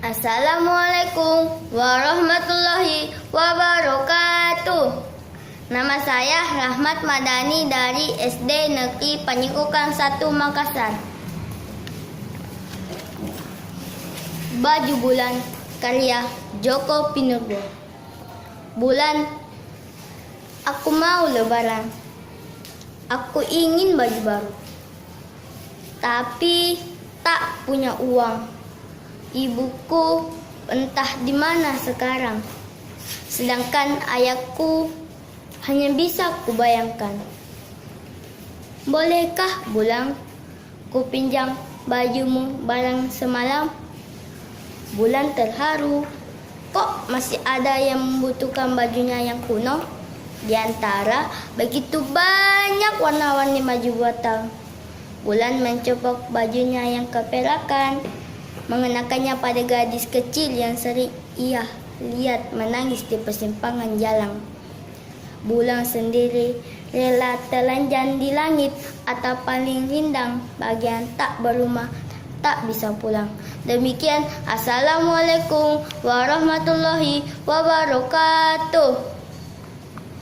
Assalamualaikum warahmatullahi wabarakatuh. Nama saya Rahmat Madani dari SD Negeri Panyikukan 1 Makassar. Baju Bulan karya Joko Pinurbo. Bulan, aku mau lebaran. Aku ingin baju baru. Tapi tak punya uang. Ibuku entah di mana sekarang. Sedangkan ayahku hanya bisa kubayangkan. Bolehkah Bulan, ku pinjam bajumu barang semalam? Bulan terharu. Kok masih ada yang membutuhkan bajunya yang kuno? Di antara begitu banyak warna-warni baju buatan. Bulan mencopok bajunya yang keperakan, mengenakannya pada gadis kecil yang sering ia lihat menangis di persimpangan jalan. Bulan sendiri rela telanjang di langit, atau paling rindang bagian tak berumah, tak bisa pulang. Demikian, Assalamualaikum warahmatullahi wabarakatuh.